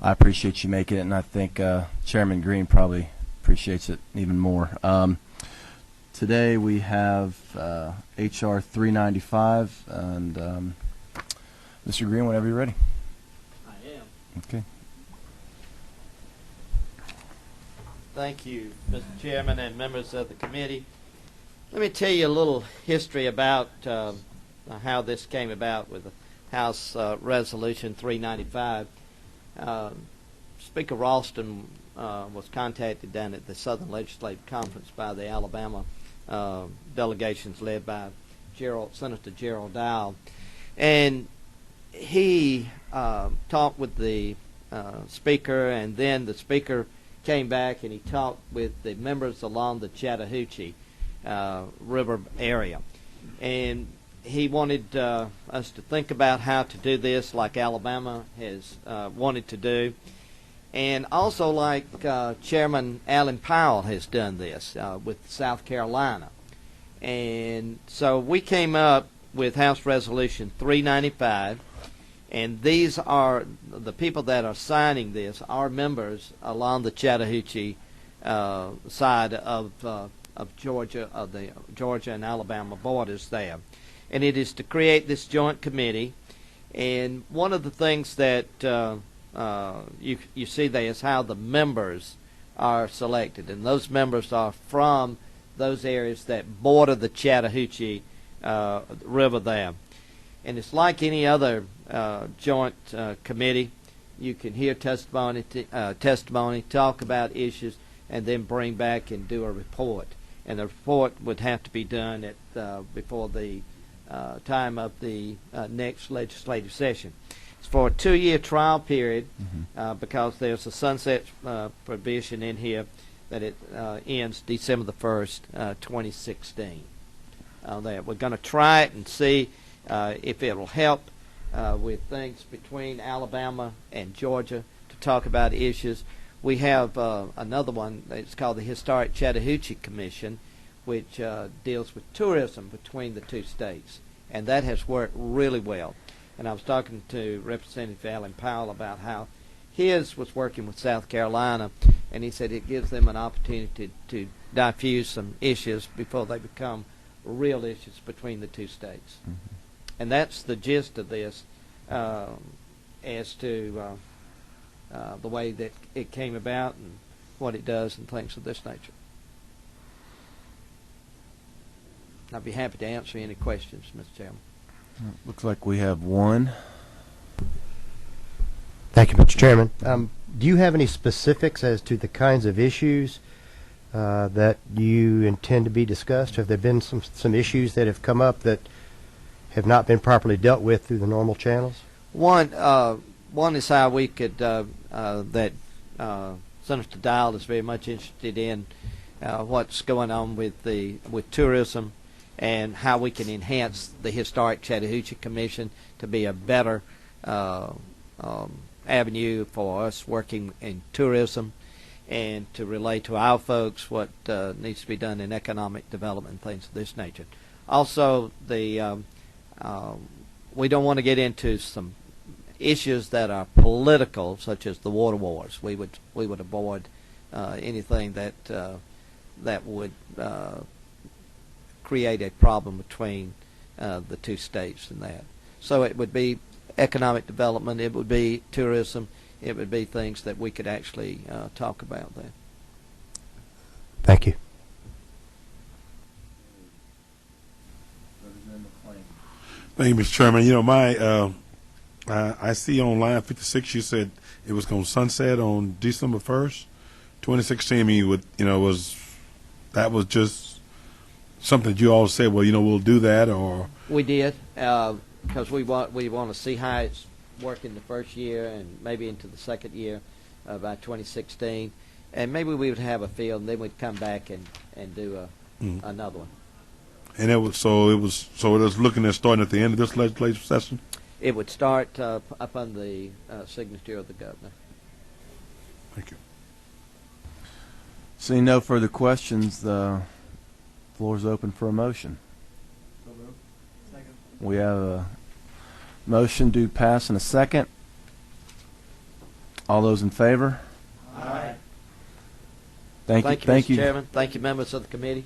I appreciate you making it, and I think Chairman Green probably appreciates it even more. Today we have HR 395, and Mr. Green, whenever you're ready. I am. Okay. Thank you, Mr. Chairman and members of the committee. Let me tell you a little history about how this came about with the House Resolution 395. Speaker Ralston was contacted down at the Southern Legislative Conference by the Alabama delegations led by Senator Gerald Dow, and he talked with the Speaker, and then the Speaker came back and he talked with the members along the Chattahoochee River area, and he wanted us to think about how to do this like Alabama has wanted to do, and also like Chairman Alan Powell has done this with South Carolina. And so we came up with House Resolution 395, and these are the people that are signing this are members along the Chattahoochee side of Georgia, of the Georgia and Alabama borders there. And it is to create this joint committee. And one of the things that you see there is how the members are selected, and those members are from those areas that border the Chattahoochee River there. And it's like any other joint committee. You can hear testimony, talk about issues, and then bring back and do a report. And the report would have to be done at before the time of the next legislative session. It's for a 2-year trial period because there's a sunset provision in here that it ends December the 1st, 2016. We're going to try it and see if it will help with things between Alabama and Georgia to talk about issues. We have another one that's called the Historic Chattahoochee Commission, which deals with tourism between the two states, and that has worked really well. And I was talking to Representative Alan Powell about how his was working with South Carolina, and he said it gives them an opportunity to diffuse some issues before they become real issues between the two states. And that's the gist of this as to the way that it came about and what it does and things of this nature. I'd be happy to answer any questions, Mr. Chairman. Looks like we have one. Thank you, Mr. Chairman. Do you have any specifics as to the kinds of issues that you intend to be discussed? Have there been some issues that have come up that have not been properly dealt with through the normal channels? One is how we could that Senator Dial is very much interested in what's going on with tourism and how we can enhance the Historic Chattahoochee Commission to be a better avenue for us working in tourism and to relate to our folks what needs to be done in economic development and things of this nature. Also, we don't want to get into some issues that are political, such as the water wars. We would avoid anything that would create a problem between the two states and that. So it would be economic development, it would be tourism, it would be things that we could actually talk about there. Thank you. Thank you, Mr. Chairman. You know, I see on line 56 you said it was going to sunset on December 1st, 2016. I mean, that was just something that you all said, well, we'll do that, or? We did, because we want to see how it's working the first year and maybe into the second year by 2016, and maybe we would have a field and then we'd come back and do another one. And it was looking at starting at the end of this legislative session? It would start upon the signature of the governor. Thank you. Seeing no further questions, the floor is open for a motion. Second. We have a motion to pass in a second. All those in favor? Aye. Thank you. Thank you, Mr. Chairman. Thank you, members of the committee.